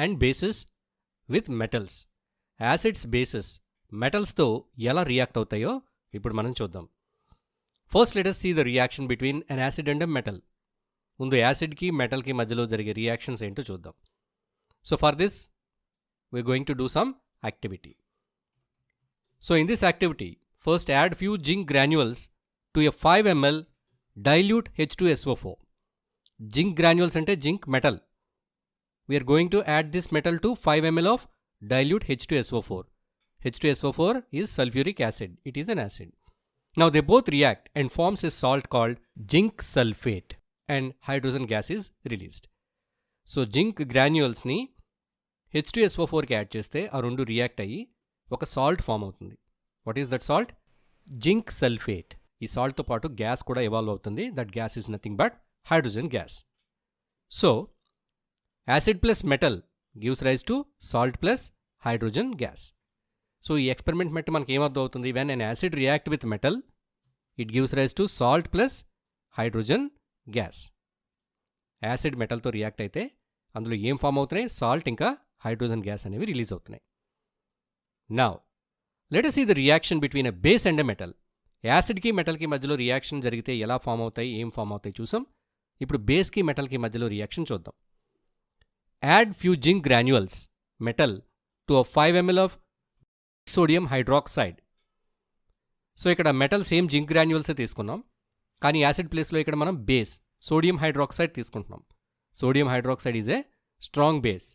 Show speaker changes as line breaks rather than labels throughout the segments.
And bases with metals. Acids bases మెటల్స్తో ఎలా react అవుతాయో ఇప్పుడు మనం చూద్దాం. First let us see the reaction between an acid and a metal. ముందు యాసిడ్కి మెటల్కి మధ్యలో జరిగే రియాక్షన్స్ ఏంటో చూద్దాం. So for this we are going to do some activity. So in this activity first add few zinc granules to a 5 ml dilute H2SO4. Zinc granules అంటే zinc metal. We are going to add this metal to 5 ml of dilute H2SO4. H2SO4 is sulfuric acid. It is an acid. Now they both react and forms a salt called zinc sulfate and hydrogen gas is released. So zinc granules ni H2SO4 కి add చేస్తే ఆ రెండు react అయ్యి ఒక salt form అవుతుంది. What is that salt? Zinc sulphate. ఈ సాల్ట్తో పాటు గ్యాస్ కూడా ఇవాల్వ్ అవుతుంది. That gas is nothing but hydrogen gas. So acid plus metal gives rise to salt plus hydrogen gas. So ఈ ఎక్స్పెరిమెంట్ బట్టి మనకి ఏమర్థం అవుతుంది? When an acid react with metal it gives rise to salt plus hydrogen gas. Acid మెటల్తో react అయితే అందులో ఏం form అవుతున్నాయి? సాల్ట్ ఇంకా హైడ్రోజన్ గ్యాస్ అనేవి రిలీజ్ అవుతున్నాయి. Now let us see the reaction between a base and a metal. యాసిడ్కి మెటల్కి మధ్యలో రియాక్షన్ జరిగితే ఎలా ఫామ్ అవుతాయి, ఏం ఫామ్ అవుతాయి చూసాం. ఇప్పుడు బేస్కి మెటల్కి మధ్యలో రియాక్షన్ చూద్దాం. Add few zinc granules metal to a 5 ml of sodium hydroxide. So ఇక్కడ మెటల్ సేమ్ జింక్ గ్రాన్యువల్సే తీసుకున్నాం, కానీ యాసిడ్ ప్లేస్లో ఇక్కడ మనం బేస్ సోడియం హైడ్రాక్సైడ్ తీసుకుంటున్నాం. Sodium hydroxide is a strong base.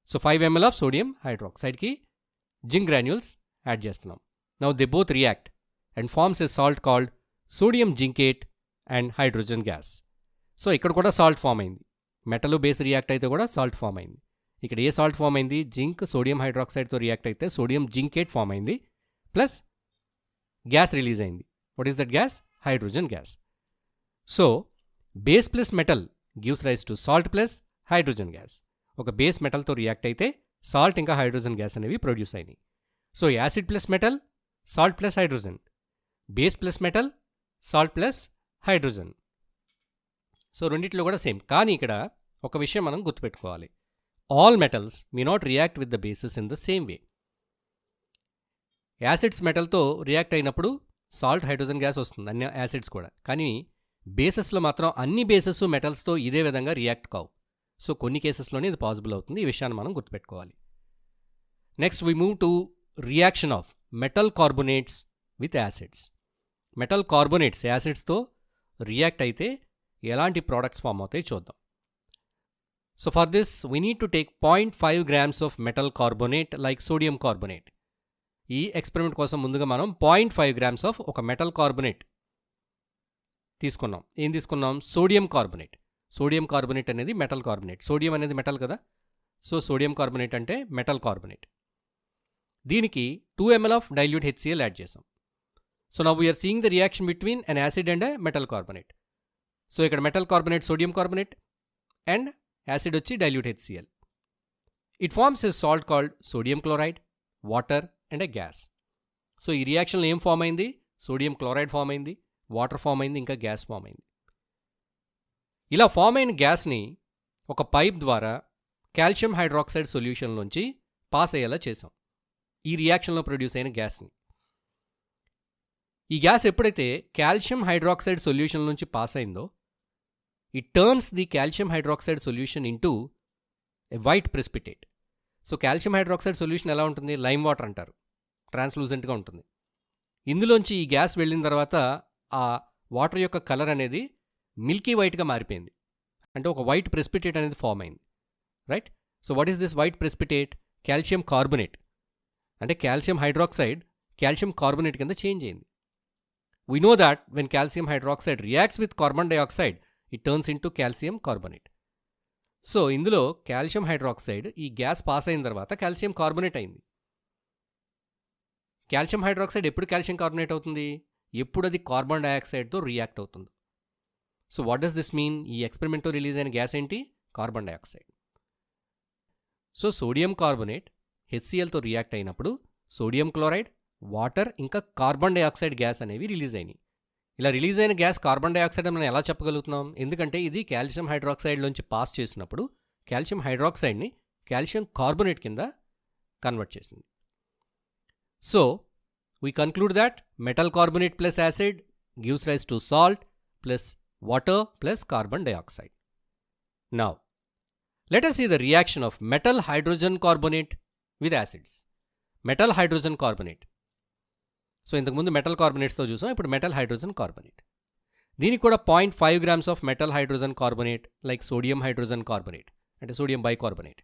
So 5 ml of sodium హైడ్రాక్సైడ్కి జింక్ గ్రాన్యువల్స్ యాడ్ చేస్తున్నాం. Now they both react and forms a salt called sodium zincate and hydrogen gas. So ఇక్కడ కూడా salt form అయింది. Metal base react అయితే కూడా salt form అయింది. ఇక్కడ ఏ సాల్ట్ ఫామ్ అయింది? జింక్ సోడియం హైడ్రాక్సైడ్తో రియాక్ట్ అయితే సోడియం జింకేట్ ఫామ్ అయింది, ప్లస్ గ్యాస్ రిలీజ్ అయింది. What is that gas? Hydrogen gas. So base plus metal gives rise to salt plus hydrogen gas. ఒక బేస్ మెటల్తో రియాక్ట్ అయితే సాల్ట్ ఇంకా hydrogen gas అనేవి produce అయినాయి. So acid plus metal salt plus hydrogen, base plus metal salt plus hydrogen. So రెండిట్లో కూడా same. కానీ ఇక్కడ ఒక విషయం మనం గుర్తుపెట్టుకోవాలి. All metals may not react with the bases in the same way. Acids మెటల్తో రియాక్ట్ అయినప్పుడు సాల్ట్ హైడ్రోజన్ గ్యాస్ వస్తుంది, అన్ని యాసిడ్స్ కూడా. కానీ బేసెస్లో మాత్రం అన్ని బేసెస్ మెటల్స్తో ఇదే విధంగా రియాక్ట్ కావు. సో కొన్ని కేసెస్లోనే ఇది పాసిబుల్ అవుతుంది. ఈ విషయాన్ని మనం గుర్తుపెట్టుకోవాలి. Next we move to reaction of metal carbonates with acids. Metal carbonates యాసిడ్స్తో రియాక్ట్ అయితే ఎలాంటి ప్రోడక్ట్స్ ఫామ్ అవుతాయి చూద్దాం. So for this we need to take 0.5 grams of metal carbonate like sodium carbonate. ఈ ఎక్స్పెరిమెంట్ కోసం ముందుగా మనం 0.5 grams ఆఫ్ ఒక మెటల్ కార్బోనేట్ తీసుకున్నాం. ఏం తీసుకున్నాం? Sodium carbonate. సోడియం కార్బోనేట్ అనేది మెటల్ కార్బోనేట్. సోడియం అనేది మెటల్ కదా, సో సోడియం కార్బోనేట్ అంటే మెటల్ కార్బోనేట్. దీనికి 2 ml of dilute HCl add చేసాం. So now we are seeing the reaction between an acid and metal carbonate. So ఇక్కడ metal carbonate sodium carbonate and acid వచ్చి dilute HCl. It forms a salt called sodium chloride, water and a gas. So ఈ రియాక్షన్లో ఏం form అయింది? Sodium chloride form అయింది, water form అయింది, ఇంకా gas form అయింది. ఇలా ఫామ్ అయిన గ్యాస్ని ఒక పైప్ ద్వారా కాల్షియం హైడ్రాక్సైడ్ సొల్యూషన్లోంచి పాస్ అయ్యేలా చేసాం. ఈ రియాక్షన్లో ప్రొడ్యూస్ అయిన గ్యాస్ని. ఈ గ్యాస్ ఎప్పుడైతే కాల్షియం హైడ్రాక్సైడ్ సొల్యూషన్ నుంచి పాస్ అయిందో it turns the calcium hydroxide solution into a white precipitate. So calcium hydroxide solution ఎలా ఉంటుంది? లైమ్ వాటర్ అంటారు, ట్రాన్స్లూజెంట్గా ఉంటుంది. ఇందులోంచి ఈ గ్యాస్ వెళ్ళిన తర్వాత ఆ వాటర్ యొక్క కలర్ అనేది మిల్కీ వైట్గా మారిపోయింది. అంటే ఒక వైట్ ప్రెసిపిటేట్ అనేది ఫామ్ అయింది, right? So what is this white precipitate? Calcium carbonate. అంటే కాల్షియం హైడ్రాక్సైడ్ కాల్షియం కార్బోనేట్ కింద చేంజ్ అయింది. We know that when calcium hydroxide reacts with carbon dioxide it turns into calcium carbonate. So ఇందులో calcium hydroxide ఈ gas pass అయిన తర్వాత calcium carbonate అయింది. Calcium hydroxide ఎప్పుడు calcium carbonate అవుతుంది? ఎప్పుడు అది కార్బన్ డైఆక్సైడ్తో రియాక్ట్ అవుతుంది. So what does this mean? ఈ ఎక్స్పెరిమెంట్లో రిలీజ్ అయిన గ్యాస్ ఏంటి? Carbon dioxide. So sodium carbonate HClతో రియాక్ట్ అయినప్పుడు సోడియం క్లోరైడ్, వాటర్ ఇంకా కార్బన్ డైఆక్సైడ్ గ్యాస్ అనేవి రిలీజ్ అయినాయి. ఇలా రిలీజ్ అయిన గ్యాస్ కార్బన్ డైఆక్సైడ్ అని మనం ఎలా చెప్పగలుగుతున్నాం? ఎందుకంటే ఇది కాల్షియం హైడ్రాక్సైడ్లోంచి పాస్ చేసినప్పుడు కాల్షియం హైడ్రాక్సైడ్ని కాల్షియం కార్బోనేట్ కింద కన్వర్ట్ చేసింది. So we conclude that metal carbonate plus acid gives rise to salt plus water plus carbon dioxide. Now, let us see the reaction of metal hydrogen carbonate with acids. Metal hydrogen carbonate. So, ఇంతకు ముందు metal కార్బొనేట్స్తో చూసాం, ఇప్పుడు metal hydrogen carbonate. దీనికి కూడా 0.5 grams of metal hydrogen carbonate like sodium hydrogen carbonate అంటే sodium bicarbonate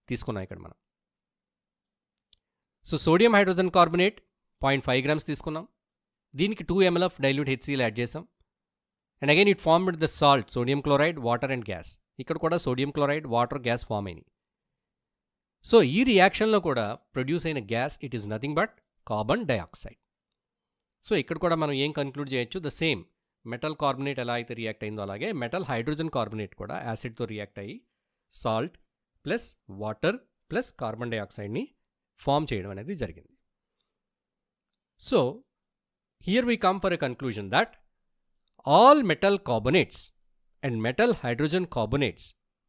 తీసుకున్నాం ఇక్కడ మనం. So sodium hydrogen carbonate 0.5 grams తీసుకున్నాం. దీనికి 2 ml of dilute HCl add చేసాం. And again it formed the salt sodium chloride, water and gas. ఇక్కడ కూడా sodium chloride, water, gas form అయినాయి. సో ఈ రియాక్షన్లో కూడా ప్రొడ్యూస్ అయిన gas it is nothing but carbon dioxide. So ఇక్కడ కూడా మనం ఏం కన్క్లూడ్ చేయొచ్చు, ద సేమ్ మెటల్ కార్బొనేట్ ఎలా అయితే రియాక్ట్ అయిందో అలాగే మెటల్ హైడ్రోజన్ కార్బొనేట్ కూడా యాసిడ్తో రియాక్ట్ అయ్యి salt plus water plus carbon డైఆక్సైడ్ని ఫామ్ చేయడం అనేది జరిగింది. So, here we come for a conclusion that all metal carbonates and metal hydrogen carbonates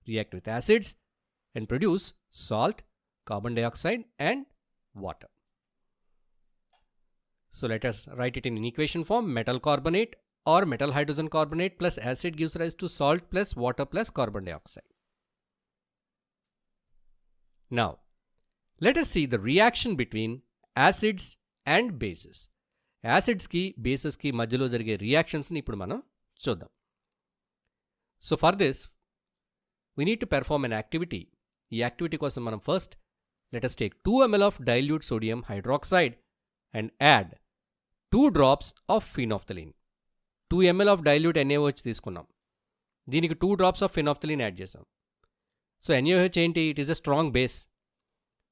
react with acids and produce salt, carbon dioxide and water. So, let us write it in equation form. Metal carbonate or metal hydrogen carbonate plus acid gives rise to salt plus water plus carbon dioxide. Now, let us see the reaction between acids and bases. యాసిడ్స్కి బేసెస్కి మధ్యలో జరిగే రియాక్షన్స్ని ఇప్పుడు మనం చూద్దాం. So for this we need to perform an activity. ఈ activity కోసం మనం first let us take 2 ml of dilute sodium hydroxide and add 2 drops of phenolphthalein. 2 ml of dilute NaOH తీసుకున్నాం. దీనికి 2 drops ఆఫ్ ఫినాఫ్థలిన్ యాడ్ చేసాం. So NaOH ఏంటి, it is a strong base.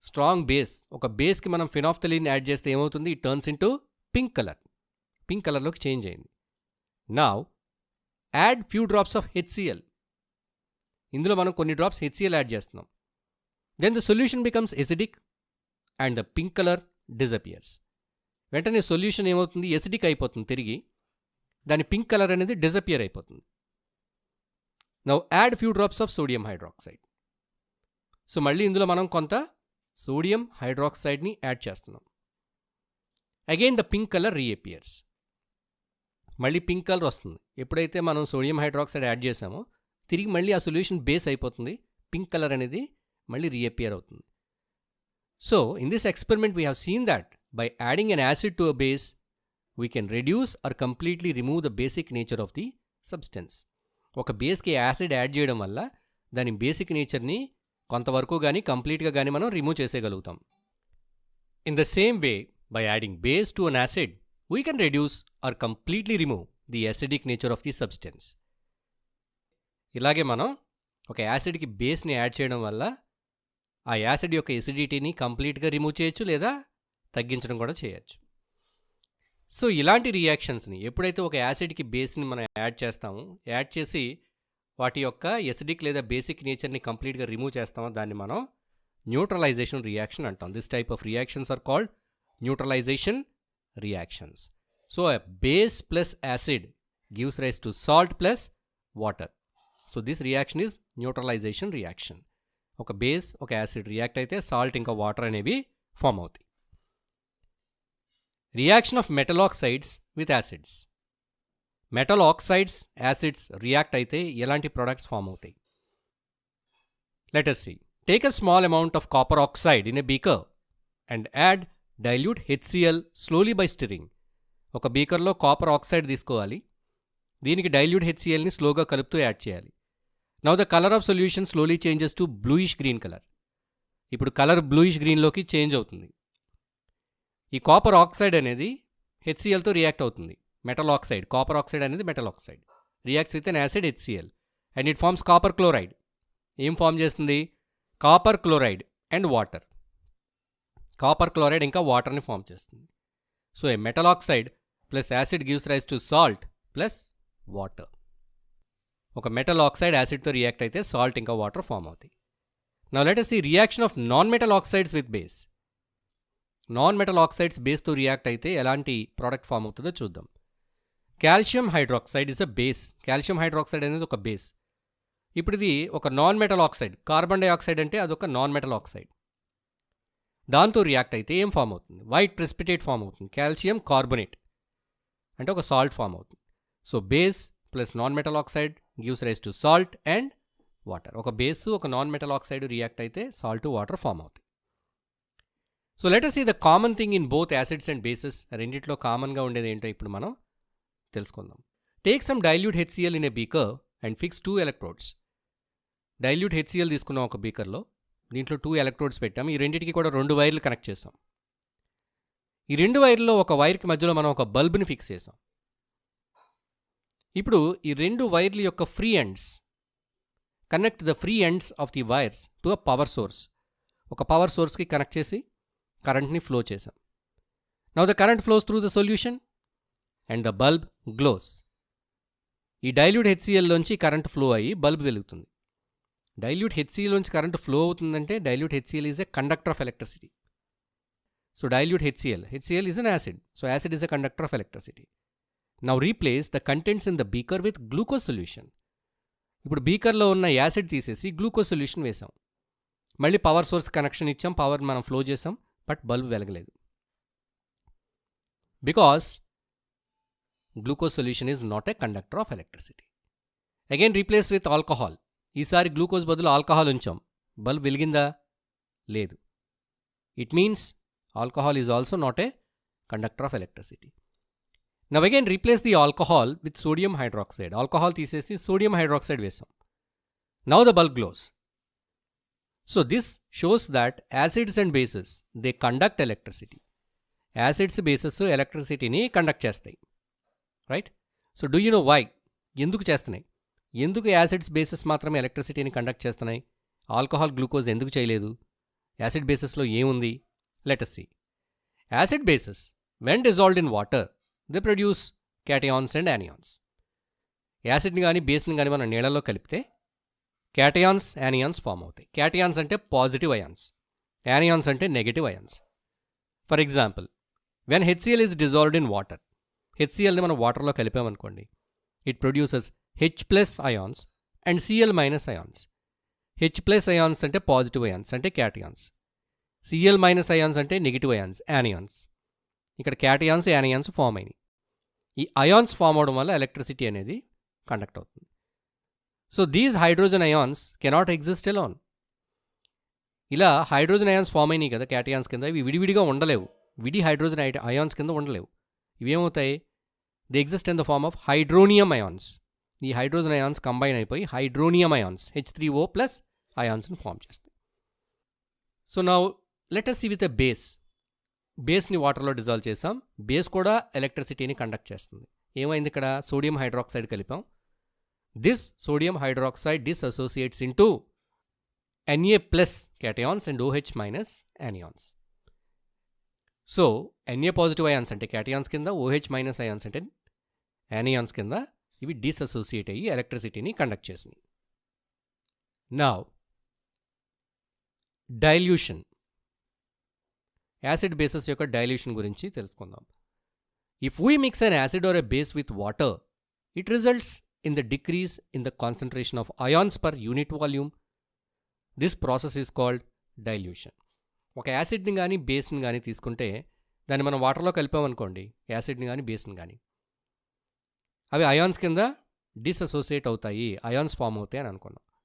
Strong base, ఒక బేస్కి మనం phenolphthalein add చేస్తే ఏమవుతుంది, it turns into pink colour. Pink కలర్లోకి చేంజ్ అయింది. Now add few drops of HCl. ఇందులో మనం కొన్ని డ్రాప్స్ HCl యాడ్ చేస్తున్నాం. Then the solution becomes acidic and the pink colour disappears. వెంటనే సొల్యూషన్ ఏమవుతుంది, ఎసిడిక్ అయిపోతుంది తిరిగి, దాని పింక్ కలర్ అనేది డిజపియర్ అయిపోతుంది. Now add few drops of sodium hydroxide. So మళ్ళీ ఇందులో మనం కొంత సోడియం హైడ్రాక్సైడ్ని యాడ్ చేస్తున్నాం. Again the pink colour reappears. మళ్ళీ పింక్ కలర్ వస్తుంది. ఎప్పుడైతే మనం సోడియం హైడ్రాక్సైడ్ యాడ్ చేసామో తిరిగి మళ్ళీ ఆ సొల్యూషన్ బేస్ అయిపోతుంది, పింక్ కలర్ అనేది మళ్ళీ రీఅపియర్ అవుతుంది. So in this experiment we have seen that by adding an acid to a base we can reduce or completely remove the basic nature of the substance. ఒక బేస్కి acid add చేయడం వల్ల దాని basic నేచర్ని కొంతవరకు కానీ కంప్లీట్గా కానీ మనం రిమూవ్ చేసేయగలుగుతాం. In the same way by adding base to an acid we can reduce or completely remove the acidic nature of the substance. ఇలాగే మనం ఒక యాసిడ్కి బేస్ని యాడ్ చేయడం వల్ల ఆ యాసిడ్ యొక్క ఎసిడిటీని కంప్లీట్గా రిమూవ్ చేయొచ్చు లేదా తగ్గించడం కూడా చేయొచ్చు. సో ఇలాంటి రియాక్షన్స్ని ఎప్పుడైతే ఒక యాసిడ్కి బేస్ని మనం యాడ్ చేస్తామో, యాడ్ చేసి వాటి యొక్క ఎసిడిక్ లేదా బేసిక్ నేచర్ని కంప్లీట్గా రిమూవ్ చేస్తామో దాన్ని మనం న్యూట్రలైజేషన్ రియాక్షన్ అంటాం. This type of reactions are called neutralisation reactions. So a base plus acid gives rise to salt plus water. So this reaction is neutralization reaction. ఒక బేస్ ఒక acid react అయితే salt ఇంకా water అనేవి form అవుతాయి. Reaction of metal oxides with acids. Metal oxides acids react అయితే ఎలాంటి products form అవుతాయి? Let us see. Take a small amount of copper oxide in a beaker and add dilute HCl slowly by stirring. ఒక బీకర్లో copper oxide తీసుకోవాలి, దీనికి dilute HClని స్లోగా కలుపుతూ add చేయాలి. Now the colour of solution slowly changes to bluish green colour. ఇప్పుడు colour bluish గ్రీన్లోకి change అవుతుంది. ఈ కాపర్ ఆక్సైడ్ అనేది HClతో రియాక్ట్ అవుతుంది. మెటల్ ఆక్సైడ్, కాపర్ ఆక్సైడ్ అనేది metal oxide reacts with an acid HCl and it forms copper chloride. ఏం form చేస్తుంది? Copper chloride and water. Copper chloride ఇంకా వాటర్ని ఫామ్ చేస్తుంది. So a metal oxide plus acid gives rise to salt plus water. ఒక metal oxide యాసిడ్తో react అయితే salt ఇంకా water form అవుతాయి. Now let us see reaction of non metal oxides with base. Non metal oxides బేస్తో react అయితే ఎలాంటి product form అవుతుందో చూద్దాం. Calcium hydroxide is a base. Calcium hydroxide అనేది ఒక బేస్. ఇప్పుడు ఇది ఒక non metal oxide. Carbon dioxide అంటే అదొక నాన్ మెటల్ ఆక్సైడ్. దాంతో రియాక్ట్ అయితే ఏం ఫామ్ అవుతుంది? వైట్ ప్రెసిపిటేట్ ఫామ్ అవుతుంది. కాల్షియం కార్బోనేట్ అంటే ఒక సాల్ట్ ఫామ్ అవుతుంది. So base plus non metal oxide gives rise to salt and water. ఒక బేస్ ఒక నాన్ మెటల్ ఆక్సైడ్ రియాక్ట్ అయితే సాల్ట్ వాటర్ ఫామ్ అవుతాయి. So let us see the common thing in both acids and bases. రెండిట్లో కామన్గా ఉండేది ఏంటో ఇప్పుడు మనం తెలుసుకుందాం. Take some dilute HCl in a beaker and fix 2 electrodes. Dilute HCl తీసుకున్నాం ఒక బీకర్లో, దీంట్లో 2 ఎలక్ట్రోడ్స్ పెట్టాం. ఈ రెండింటికి కూడా 2 వైర్లు కనెక్ట్ చేసాం. ఈ 2 వైర్లలో ఒక వైర్కి మధ్యలో మనం ఒక బల్బ్ని ఫిక్స్ చేసాం. ఇప్పుడు ఈ 2 వైర్ల యొక్క free ends connect the free ends of the wires to a power source. ఒక పవర్ సోర్స్కి కనెక్ట్ చేసి కరెంట్ని ఫ్లో చేసాం. Now the current flows through the solution and the bulb glows. ఈ డైల్యూట్ HCl లోంచి కరెంట్ ఫ్లో అయ్యి bulb వెలుగుతుంది. Dilute HCl లోంచి కరెంట్ ఫ్లో అవుతుందంటే dilute HCl is a conductor of electricity. So dilute HCl is an acid. So acid is a conductor of electricity. Now replace the contents in the beaker with glucose solution. ఇప్పుడు బీకర్లో ఉన్న acid తీసేసి glucose solution వేసాం. మళ్ళీ power source connection ఇచ్చాం, power మనం flow చేసాం, but bulb వెలగలేదు. Because glucose solution is not a conductor of electricity. Again replace with alcohol. ఈసారి గ్లూకోజ్ బదులు ఆల్కహాల్ ఉంచాం, బల్బ్ వెలిగిందా? లేదు. It means alcohol is also not a conductor of electricity. Now again replace the alcohol with sodium hydroxide. Alcohol తీసేసి sodium hydroxide వేసాం. Now the bulb glows. So this shows that acids and bases, they conduct electricity. Acids, bases ఎలక్ట్రిసిటీని conduct చేస్తాయి. Right? So do you know why? ఎందుకు చేస్తున్నాయి? ఎందుకు acids bases మాత్రమే ఎలక్ట్రిసిటీని conduct చేస్తున్నాయి? ఆల్కహాల్ గ్లూకోజ్ ఎందుకు చేయలేదు? యాసిడ్ బేసెస్లో ఏముంది? Let us see. Acid bases, when dissolved in water, they produce cations and anions. యాసిడ్ని కానీ బేస్ని కానీ మనం నీళ్ళలో కలిపితే క్యాటయాన్స్, యానియాన్స్ ఫామ్ అవుతాయి. క్యాటయాన్స్ అంటే పాజిటివ్ అయాన్స్, యానియాన్స్ అంటే negative ions. For example, when HCl is dissolved in water, HClని మనం వాటర్లో కలిపామనుకోండి, it produces H+ ions and Cl- ions. H+ ions అంటే పాజిటివ్ అయాన్స్ అంటే క్యాటయాన్స్, Cl- అయాన్స్ అంటే నెగిటివ్ అయాన్స్, యానియాన్స్. ఇక్కడ క్యాటయాన్స్, యానియాన్స్ ఫామ్ అయినాయి. ఈ అయాన్స్ ఫామ్ అవడం వల్ల ఎలక్ట్రిసిటీ అనేది కండక్ట్ అవుతుంది. So these hydrogen ions cannot exist alone. ఇలా హైడ్రోజన్ అయాన్స్ ఫామ్ అయినాయి కదా క్యాటయాన్స్ కింద, ఇవి విడివిడిగా ఉండలేవు. విడి హైడ్రోజన్ అయాన్స్ కింద ఉండలేవు. ఇవేమవుతాయి? They exist in the form of hydronium ions. ఈ హైడ్రోజన్ అయాన్స్ కంబైన్ అయిపోయి హైడ్రోనియం అయాన్స్, H3O+ అయాన్స్ని ఫామ్ చేస్తాయి. So now let us see with a base. బేస్ని వాటర్లో డిజాల్వ్ చేసాం. బేస్ కూడా ఎలక్ట్రిసిటీని కండక్ట్ చేస్తుంది. ఏమైంది ఇక్కడ? సోడియం హైడ్రాక్సైడ్ కలిపాం. This sodium hydroxide dissociates into Na+ cations and OH- anions. So Na positive ions అంటే క్యాటయాన్స్ కింద, OH- అయాన్స్ అంటే యానియాన్స్ కింద. ఇవి డిస్అసోసియేట్ అయ్యి ఎలక్ట్రిసిటీని కండక్ట్ చేసినాయి. Now dilution. యాసిడ్ బేసెస్ యొక్క డైల్యూషన్ గురించి తెలుసుకుందాం. If we mix an acid or a base with water, it results in the decrease in the concentration of ions per unit volume. This process is called dilution. ఒక యాసిడ్ని కానీ బేస్ని కానీ తీసుకుంటే దాన్ని మనం వాటర్లో కలిపామనుకోండి, యాసిడ్ని కానీ బేస్ని కానీ, అవి అయాన్స్ కింద డిస్అసోసియేట్ అవుతాయి, అయాన్స్ ఫామ్ అవుతాయి అని అనుకున్నాం.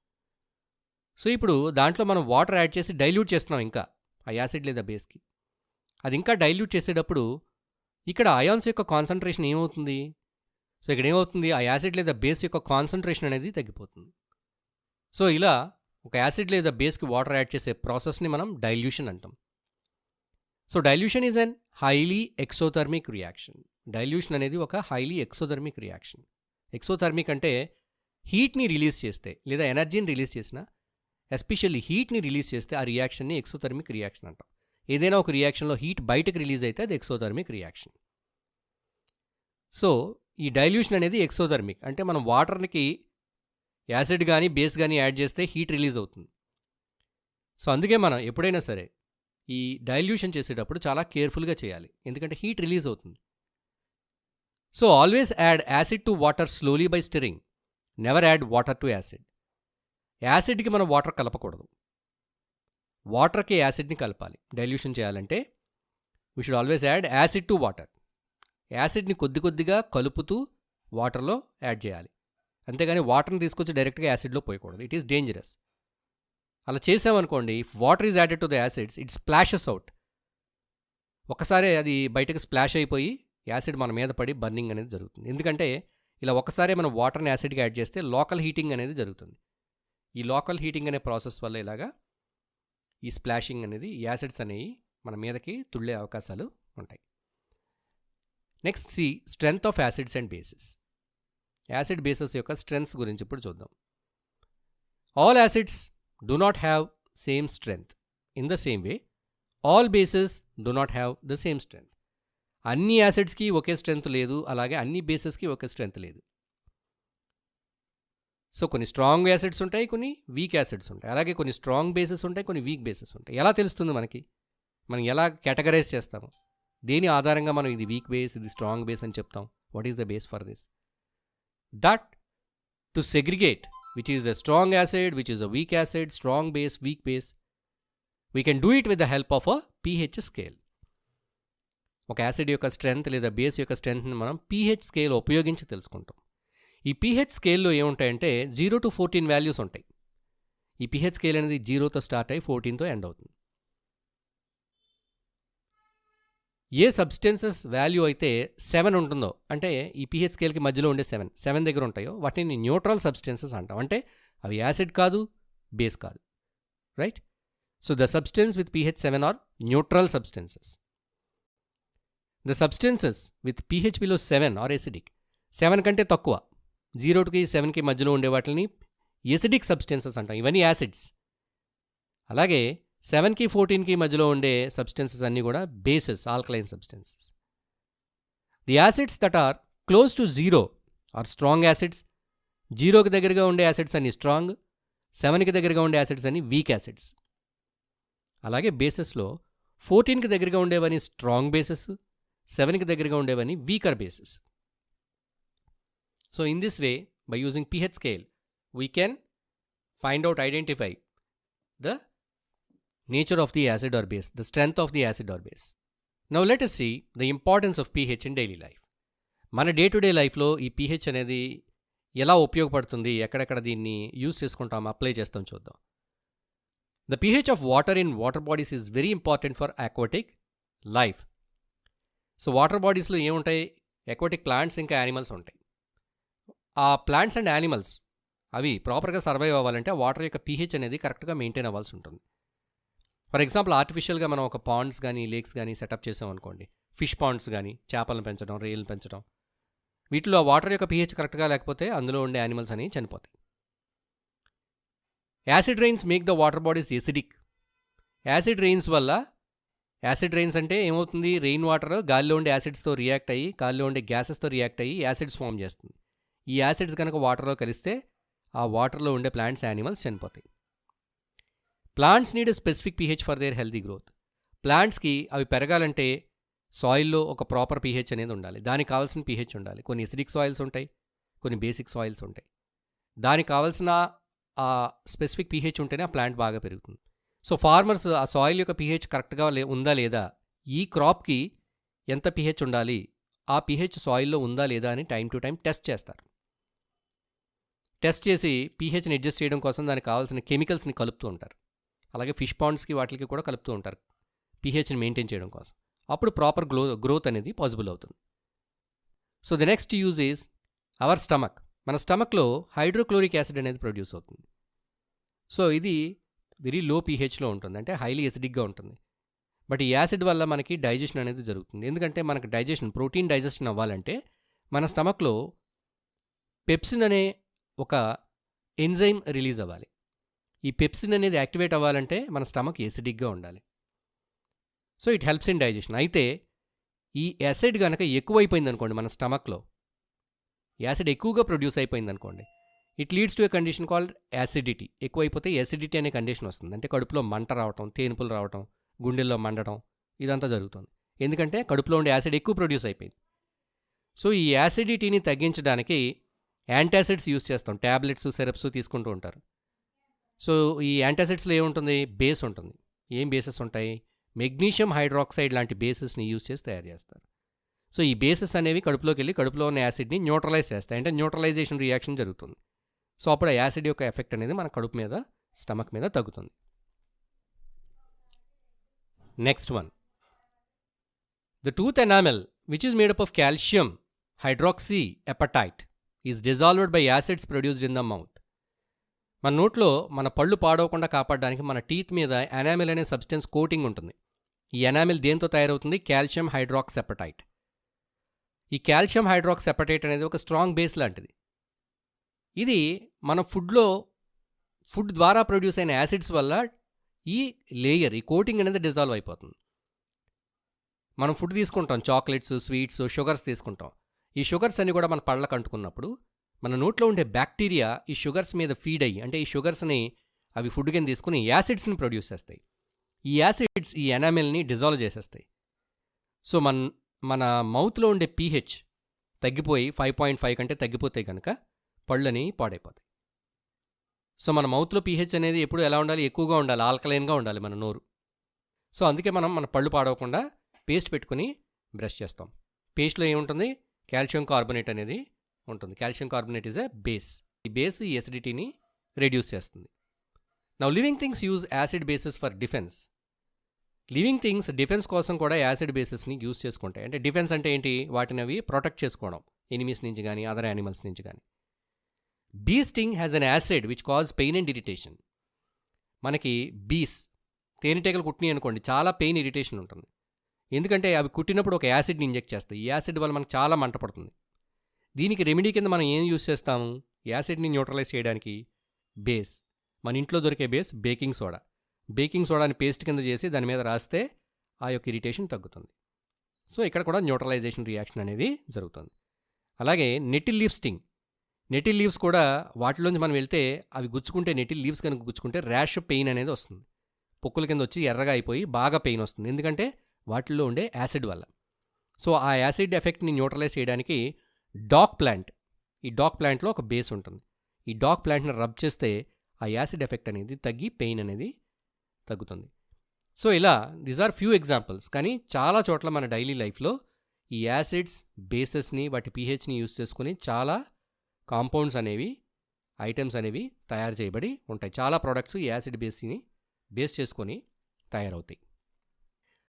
సో ఇప్పుడు దాంట్లో మనం వాటర్ యాడ్ చేసి డైల్యూట్ చేస్తున్నాం ఇంకా ఆ యాసిడ్ లేదా బేస్కి. అది ఇంకా డైల్యూట్ చేసేటప్పుడు ఇక్కడ అయాన్స్ యొక్క కాన్సన్ట్రేషన్ ఏమవుతుంది? సో ఇక్కడ ఏమవుతుంది? ఆ యాసిడ్ లేదా బేస్ యొక్క కాన్సన్ట్రేషన్ అనేది తగ్గిపోతుంది. సో ఇలా ఒక యాసిడ్ లేదా బేస్కి వాటర్ యాడ్ చేసే ప్రాసెస్ని మనం డైల్యూషన్ అంటాం. So dilution is an highly exothermic reaction. Dilution అనేది ఒక హైలీ ఎక్సోథర్మిక్ రియాక్షన్. ఎక్సోథర్మిక్ అంటే హీట్ని రిలీజ్ చేస్తే లేదా ఎనర్జీని రిలీజ్ చేసిన, ఎస్పెషల్లీ హీట్ని రిలీజ్ చేస్తే ఆ రియాక్షన్ని ఎక్సోథర్మిక్ రియాక్షన్ అంటాం. ఏదైనా ఒక రియాక్షన్లో హీట్ బయటకు రిలీజ్ అయితే అది ఎక్సోథర్మిక్ రియాక్షన్. సో ఈ డైల్యూషన్ అనేది ఎక్సోథర్మిక్ అంటే మనం వాటర్కి యాసిడ్ కానీ బేస్ కానీ యాడ్ చేస్తే హీట్ రిలీజ్ అవుతుంది. సో అందుకే మనం ఎప్పుడైనా సరే ఈ డైల్యూషన్ చేసేటప్పుడు చాలా కేర్ఫుల్గా చేయాలి, ఎందుకంటే హీట్ రిలీజ్ అవుతుంది. So always add acid to water slowly by stirring. Never add water to acid. యాసిడ్కి మనం వాటర్ కలపకూడదు. వాటర్కి యాసిడ్ని కలపాలి. డైల్యూషన్ చేయాలంటే we should always add acid to water. యాసిడ్ని కొద్దిగా కలుపుతూ వాటర్లో యాడ్ చేయాలి. అంతేగాని వాటర్ని తీసుకొచ్చి డైరెక్ట్గా యాసిడ్లో పోయకూడదు. It is dangerous. అలా చేసామనుకోండి, if water is added to the acids, it splashes out. ఒకసారి అది బయటకు స్ప్లాష్ అయిపోయి యాసిడ్ మన మీద పడి బర్నింగ్ అనేది జరుగుతుంది. ఎందుకంటే ఇలా ఒకసారి మనం వాటర్ని యాసిడ్కి యాడ్ చేస్తే లోకల్ హీటింగ్ అనేది జరుగుతుంది. ఈ లోకల్ హీటింగ్ అనే ప్రాసెస్ వల్ల ఇలాగా ఈ స్ప్లాషింగ్ అనేది, యాసిడ్స్ అనేవి మన మీదకి తుళ్ళే అవకాశాలు ఉంటాయి. Next see strength of acids and bases. Acid bases యొక్క స్ట్రెంగ్త్స్ గురించి ఇప్పుడు చూద్దాం. All acids do not have same strength. In the same way, all bases do not have the same strength. అన్ని యాసిడ్స్కి ఒకే స్ట్రెంగ్త్ లేదు, అలాగే అన్ని బేసెస్కి ఒకే స్ట్రెంగ్త్ లేదు. So కొన్ని స్ట్రాంగ్ యాసిడ్స్ ఉంటాయి, కొన్ని వీక్ యాసిడ్స్ ఉంటాయి. అలాగే కొన్ని స్ట్రాంగ్ బేసెస్ ఉంటాయి, కొన్ని వీక్ బేసెస్ ఉంటాయి. ఎలా తెలుస్తుంది మనకి? మనం ఎలా కేటగరైజ్ చేస్తాము? దేని ఆధారంగా మనం ఇది వీక్ బేస్, ఇది స్ట్రాంగ్ బేస్ అని చెప్తాం? What is the base for this? That to segregate which is a strong acid, which is a weak acid, strong base, weak base, we can do it with the help of a pH scale. ఒక acid యొక్క strength లేదా base యొక్క స్ట్రెంగ్త్ని మనం pH scale ఉపయోగించి తెలుసుకుంటాం. ఈ pH స్కేల్లో ఏముంటాయంటే 0 to 14 values ఉంటాయి. ఈ pH స్కేల్ అనేది 0తో స్టార్ట్ అయ్యి 14తో ఎండ్ అవుతుంది. ఏ సబ్స్టెన్సెస్ వాల్యూ అయితే 7 ఉంటుందో, అంటే ఈ pH స్కేల్కి మధ్యలో ఉండే 7 దగ్గర ఉంటాయో వాటిని న్యూట్రల్ సబ్స్టెన్సెస్ అంటాం. అంటే అవి యాసిడ్ కాదు, బేస్ కాదు. Right? So the substance with pH 7 are neutral substances. The substances with pH below 7 are acidic. 7 కంటే తక్కువ, 0కి 7కి మధ్యలో ఉండే వాటిని ఎసిడిక్ సబ్స్టెన్సెస్ అంటాం. ఇవన్నీ యాసిడ్స్. అలాగే 7కి 14కి మధ్యలో ఉండే సబ్స్టెన్సెస్ అన్నీ కూడా bases, alkaline substances. The acids that are close to 0 are strong acids. 0కి దగ్గరగా ఉండే యాసిడ్స్ అన్ని స్ట్రాంగ్, 7కి దగ్గరగా ఉండే యాసిడ్స్ అన్ని వీక్ యాసిడ్స్. అలాగే బేసెస్లో 14కి దగ్గరగా ఉండేవని స్ట్రాంగ్ బేసెస్, 7కి దగ్గరగా ఉండేవని weaker bases. So in this way, by using pH scale, we can find out, identify the nature of the acid or base, the strength of the acid or base. Now let us see the importance of pH in daily life. మన day to day లైఫ్లో ఈ pH అనేది ఎలా ఉపయోగపడుతుంది, ఎక్కడెక్కడ దీన్ని use చేసుకుంటాం, apply చేస్తాం చూద్దాం. The pH of water in water bodies is very important for aquatic life. So water బాడీస్లో ఏముంటాయి? aquatic ప్లాంట్స్ ఇంకా యానిమల్స్ ఉంటాయి. ఆ ప్లాంట్స్ అండ్ యానిమల్స్ అవి ప్రాపర్గా సర్వైవ్ అవ్వాలంటే వాటర్ యొక్క pH అనేది కరెక్ట్గా మెయింటైన్ అవ్వాల్సి ఉంటుంది. ఫర్ ఎగ్జాంపుల్, ఆర్టిఫిషియల్గా మనం ఒక పాండ్స్ కానీ లేక్స్ కానీ సెటప్ చేసామనుకోండి, ఫిష్ పాండ్స్ కానీ, చేపలను పెంచడం, రొయ్యలను పెంచడం, వీటిలో ఆ వాటర్ యొక్క pH కరెక్ట్గా లేకపోతే అందులో ఉండే యానిమల్స్ అనేవి చనిపోతాయి. Acid rains make the water bodies acidic. Acid rains వల్ల, యాసిడ్ రెయిన్స్ అంటే ఏమవుతుంది? రెయిన్ వాటర్ గాలిలో ఉండే యాసిడ్స్తో రియాక్ట్ అయ్యి, గాలిలో ఉండే గ్యాసెస్తో రియాక్ట్ అయ్యి యాసిడ్స్ ఫామ్ చేస్తుంది. ఈ యాసిడ్స్ కనుక వాటర్లో కలిస్తే ఆ వాటర్లో ఉండే ప్లాంట్స్, యానిమల్స్ చనిపోతాయి. Plants need specific pH for their healthy growth. ప్లాంట్స్కి అవి పెరగాలంటే సాయిల్లో ఒక ప్రాపర్ pH అనేది ఉండాలి. దానికి కావాల్సిన pH ఉండాలి. కొన్ని ఎసిడిక్ సాయిల్స్ ఉంటాయి, కొన్ని బేసిక్ సాయిల్స్ ఉంటాయి. దానికి కావాల్సిన ఆ స్పెసిఫిక్ pH ఉంటేనే ఆ ప్లాంట్ బాగా పెరుగుతుంది. సో ఫార్మర్స్ ఆ సాయిల్ యొక్క pH కరెక్ట్గా ఉందా లేదా, ఈ క్రాప్కి ఎంత pH ఉండాలి, ఆ pH సాయిల్లో ఉందా లేదా అని టైం టు టైం టెస్ట్ చేస్తారు. టెస్ట్ చేసి pHని అడ్జస్ట్ చేయడం కోసం దానికి కావాల్సిన కెమికల్స్ని కలుపుతూ ఉంటారు. అలాగే ఫిష్ పాండ్స్కి వాటికి కూడా కలుపుతూ ఉంటారు pHని మెయింటైన్ చేయడం కోసం. అప్పుడు ప్రాపర్ గ్రోత్ అనేది పాసిబుల్ అవుతుంది. So the next use is our stomach. మన స్టమక్లో హైడ్రోక్లోరిక్ యాసిడ్ అనేది ప్రొడ్యూస్ అవుతుంది. సో ఇది వెరీ లో pHలో ఉంటుంది, అంటే హైలీ ఎసిడిక్గా ఉంటుంది. బట్ ఈ యాసిడ్ వల్ల మనకి డైజెషన్ అనేది జరుగుతుంది. ఎందుకంటే మనకి డైజెషన్, ప్రోటీన్ డైజెషన్ అవ్వాలంటే మన స్టమక్లో పెప్సిన్ అనే ఒక ఎంజైమ్ రిలీజ్ అవ్వాలి. ఈ పెప్సిన్ అనేది యాక్టివేట్ అవ్వాలంటే మన స్టమక్ ఎసిడిక్గా ఉండాలి. So it helps in digestion. అయితే ఈ యాసిడ్ కనుక ఎక్కువైపోయింది అనుకోండి, మన స్టమక్లో యాసిడ్ ఎక్కువగా ప్రొడ్యూస్ అయిపోయింది అనుకోండి, it leads to a condition called acidity. ఎక్కువైపోతే యాసిడిటీ అనే కండిషన్ వస్తుంది. అంటే కడుపులో మంట రావటం, తేనుపులు రావటం, గుండెల్లో మండటం, ఇదంతా జరుగుతుంది. ఎందుకంటే కడుపులో ఉండే యాసిడ్ ఎక్కువ ప్రొడ్యూస్ అయిపోయింది. సో ఈ యాసిడిటీని తగ్గించడానికి యాంటాసిడ్స్ యూస్ చేస్తాం. ట్యాబ్లెట్స్, సిరప్స్ తీసుకుంటూ ఉంటారు. సో ఈ యాంటాసిడ్స్లో ఏముంటుంది? బేస్ ఉంటుంది. ఏం బేసెస్ ఉంటాయి? మెగ్నీషియం హైడ్రాక్సైడ్ లాంటి బేసెస్ని యూజ్ చేసి తయారు చేస్తారు. సో ఈ బేసెస్ అనేవి కడుపులోకి వెళ్ళి కడుపులో ఉన్న యాసిడ్ని న్యూట్రలైజ్ చేస్తాయి. అంటే న్యూట్రలైజేషన్ రియాక్షన్ జరుగుతుంది. సో అప్పుడు ఆ యాసిడ్ యొక్క ఎఫెక్ట్ అనేది మన కడుపు మీద, స్టమక్ మీద తగ్గుతుంది. Next one, the tooth enamel which is made up of calcium hydroxy appetite is dissolved by acids produced in the mouth. మన నోట్లో మన పళ్ళు పాడవకుండా కాపాడడానికి మన టీత్ మీద ఎనామెల్ అనే సబ్స్టెన్స్ కోటింగ్ ఉంటుంది. ఈ ఎనామెల్ దేంతో తయారవుతుంది? కాల్షియం హైడ్రాక్సెపటైట్. ఈ కాల్షియం హైడ్రాక్సెపటైట్ అనేది ఒక స్ట్రాంగ్ బేస్ లాంటిది. ఇది మన ఫుడ్ ద్వారా ప్రొడ్యూస్ అయిన యాసిడ్స్ వల్ల ఈ లేయర్, ఈ కోటింగ్ అనేది డిజాల్వ్ అయిపోతుంది. మనం ఫుడ్ తీసుకుంటాం, చాక్లెట్స్, స్వీట్స్, షుగర్స్ తీసుకుంటాం. ఈ షుగర్స్ అన్ని కూడా మన పళ్ళకు అంటుకున్నప్పుడు మన నోట్లో ఉండే బ్యాక్టీరియా ఈ షుగర్స్ మీద ఫీడ్ అయ్యి, అంటే ఈ షుగర్స్ని అవి ఫుడ్ కింద తీసుకుని యాసిడ్స్ని ప్రొడ్యూస్ చేస్తాయి. ఈ యాసిడ్స్ ఈ ఎనామెల్ని డిజాల్వ్ చేసేస్తాయి. సో మన మౌత్లో ఉండే pH తగ్గిపోయి 5.5 కంటే తగ్గిపోతే కనుక పళ్ళని పాడైపోతాయి. సో మన మౌత్లో pH అనేది ఎప్పుడు ఎలా ఉండాలి? ఎక్కువగా ఉండాలి, ఆల్కలైన్గా ఉండాలి మన నోరు. సో అందుకే మనం మన పళ్ళు పాడవకుండా పేస్ట్ పెట్టుకుని బ్రష్ చేస్తాం. పేస్ట్లో ఏముంటుంది? కాల్షియం కార్బోనేట్ అనేది ఉంటుంది. Calcium carbonate is a base. ఈ బేస్ ఈ ఎసిడిటీని రెడ్యూస్ చేస్తుంది. Now living things use acid bases for defence. Living things defence కోసం కూడా యాసిడ్ బేసెస్ని యూజ్ చేసుకుంటాయి. అంటే డిఫెన్స్ అంటే ఏంటి? వాటిని అవి ప్రొటెక్ట్ చేసుకోవడం, ఎనిమీస్ నుంచి కానీ అదర్ యానిమల్స్ నుంచి కానీ. Bee sting has an acid which cause pain and irritation. మనకి బీస్, తేనెటీగలు కుట్టినాయి అనుకోండి, చాలా పెయిన్, ఇరిటేషన్ ఉంటుంది. ఎందుకంటే అవి కుట్టినప్పుడు ఒక యాసిడ్ని ఇంజెక్ట్ చేస్తాయి. ఈ యాసిడ్ వల్ల మనకు చాలా మంట పడుతుంది. దీనికి రెమెడీ కింద మనం ఏం యూజ్ చేస్తాము? యాసిడ్ని న్యూట్రలైజ్ చేయడానికి బేస్. మన ఇంట్లో దొరికే బేస్ బేకింగ్ సోడా. బేకింగ్ సోడాని పేస్ట్ కింద చేసి దాని మీద రాస్తే ఆ యొక్క ఇరిటేషన్ తగ్గుతుంది. సో ఇక్కడ కూడా న్యూట్రలైజేషన్ రియాక్షన్ అనేది జరుగుతుంది. అలాగే nettle leave sting. Nettle leaves కూడా వాటిలోంచి మనం వెళ్తే అవి గుచ్చుకుంటే, నెటిల్ లీవ్స్ కనుక గుచ్చుకుంటే ర్యాష్ పెయిన్ అనేది వస్తుంది. పొక్కుల కింద వచ్చి ఎర్రగా అయిపోయి బాగా పెయిన్ వస్తుంది. ఎందుకంటే వాటిల్లో ఉండే యాసిడ్ వల్ల. సో ఆ యాసిడ్ ఎఫెక్ట్ని న్యూట్రలైజ్ చేయడానికి డాక్ ప్లాంట్, ఈ డాక్ ప్లాంట్లో ఒక బేస్ ఉంటుంది. ఈ డాక్ ప్లాంట్ని రబ్ చేస్తే ఆ యాసిడ్ ఎఫెక్ట్ అనేది తగ్గి పెయిన్ అనేది తగ్గుతుంది. సో ఇలా దీస్ ఆర్ ఫ్యూ ఎగ్జాంపుల్స్. కానీ చాలా చోట్ల మన డైలీ లైఫ్లో ఈ యాసిడ్స్, బేసెస్ని, వాటి pHని యూజ్ చేసుకుని చాలా కాంపౌండ్స్ అనేవి, ఐటమ్స్ అనేవి తయారు చేయబడి ఉంటాయి. చాలా ప్రోడక్ట్స్ ఈ యాసిడ్ బేస్ని బేస్ చేసుకొని తయారవుతాయి.